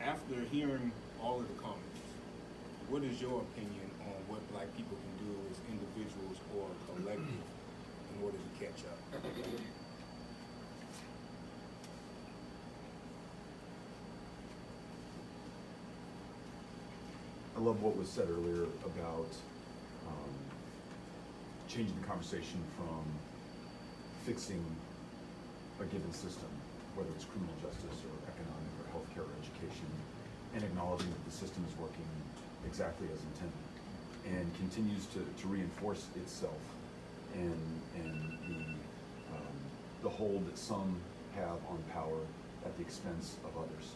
after hearing all of the comments, what is your opinion on what Black people can do as individuals or collective in order to catch up? I love what was said earlier about changing the conversation from fixing a given system, whether it's criminal justice or economic or healthcare or education, and acknowledging that the system is working exactly as intended and continues to reinforce itself and the hold that some have on power at the expense of others,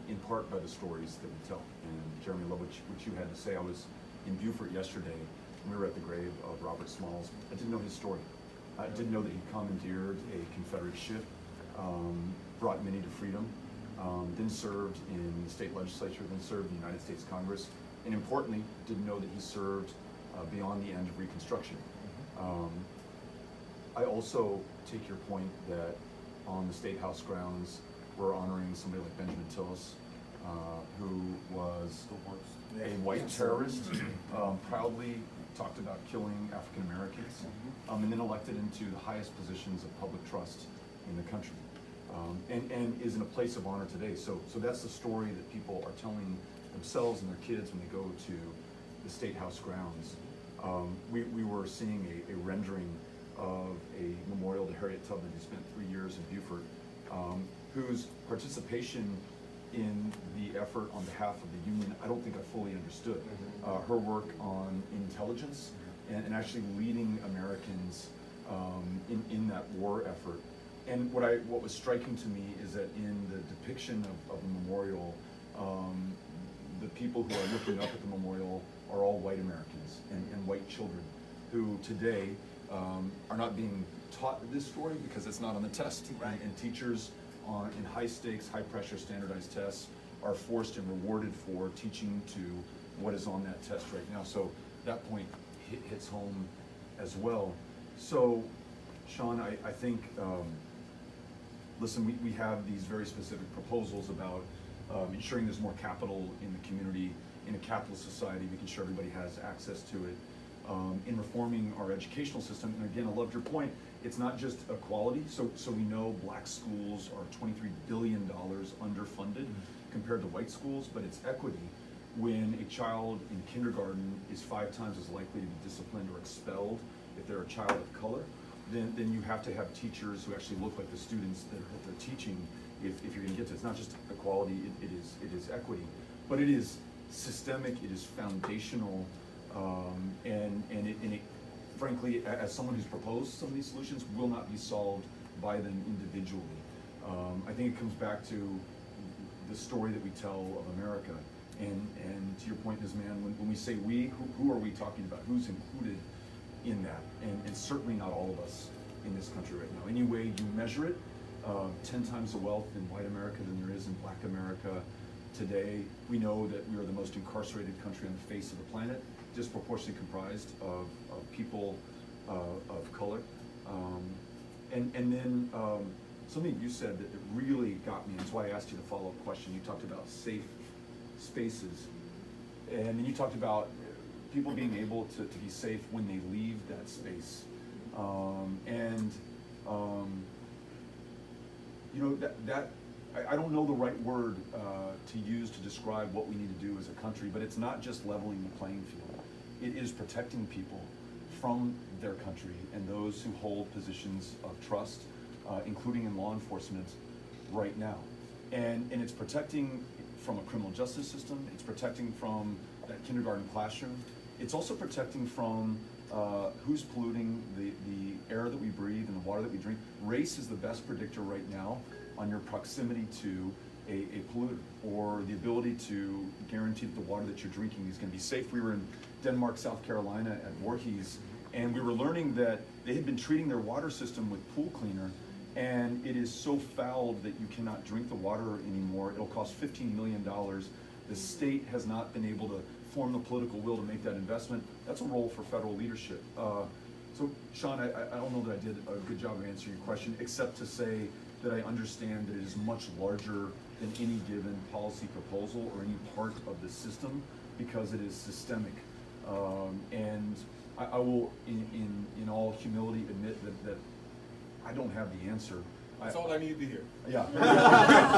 in part by the stories that we tell. And Jeremy, I love what you had to say. I was in Beaufort yesterday, and we were at the grave of Robert Smalls. I didn't know his story. I didn't know that he commandeered a Confederate ship, brought many to freedom, then served in the state legislature, then served in the United States Congress, and importantly, didn't know that he served beyond the end of Reconstruction. I also take your point that on the State House grounds, we're honoring somebody like Benjamin Tillis, who was a white terrorist, proudly talked about killing African Americans, and then elected into the highest positions of public trust in the country, and is in a place of honor today. So that's the story that people are telling themselves and their kids when they go to the State House grounds. We were seeing a rendering of a memorial to Harriet Tubman, who spent 3 years in Beaufort, whose participation in the effort on behalf of the Union, I don't think I fully understood. Her work on intelligence and actually leading Americans in that war effort. And what was striking to me is that in the depiction of the memorial, the people who are looking up at the memorial are all white Americans and white children who today are not being taught this story because it's not on the test. Right. And teachers in high stakes, high pressure standardized tests are forced and rewarded for teaching to what is on that test right now. So that point hits home as well. So Sean, I think, listen, we have these very specific proposals about ensuring there's more capital in the community. In a capitalist society, making sure everybody has access to it. In reforming our educational system, and again, I loved your point, it's not just equality. So we know Black schools are $23 billion underfunded compared to white schools, but it's equity. When a child in kindergarten is 5 times as likely to be disciplined or expelled if they're a child of color, then you have to have teachers who actually look like the students that they're teaching if you're gonna get to it. It's not just equality, it is equity, but it is systemic, it is foundational, and it, frankly, as someone who's proposed some of these solutions, will not be solved by them individually. I think it comes back to the story that we tell of America, and to your point, Ms. Mann, when we say we, who are we talking about? Who's included in that? And certainly not all of us in this country right now. Any way you measure it, 10 times the wealth in white America than there is in Black America today. We know that we are the most incarcerated country on the face of the planet, disproportionately comprised of people of color. And then something you said that really got me, and that's why I asked you the follow-up question. You talked about safe spaces, and then you talked about people being able to be safe when they leave that space. You know, that I don't know the right word to use to describe what we need to do as a country, but it's not just leveling the playing field. It is protecting people from their country and those who hold positions of trust, including in law enforcement right now. And it's protecting from a criminal justice system, it's protecting from that kindergarten classroom, it's also protecting from who's polluting the air that we breathe and the water that we drink. Race is the best predictor right now on your proximity to a polluter, or the ability to guarantee that the water that you're drinking is going to be safe. We were in Denmark, South Carolina at Voorhees, and we were learning that they had been treating their water system with pool cleaner, and it is so fouled that you cannot drink the water anymore. It'll cost $15 million. The state has not been able to form the political will to make that investment. That's a role for federal leadership. So Sean, I don't know that I did a good job of answering your question, except to say, that I understand that it is much larger than any given policy proposal or any part of the system, because it is systemic. And I will, in all humility, admit that I don't have the answer. That's all I needed to hear. Yeah.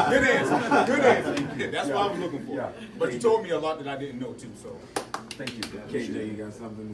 Good answer. Good answer. Yeah, that's what I was looking for. Yeah. But you told me a lot that I didn't know too, so. Thank you. KJ, you got something?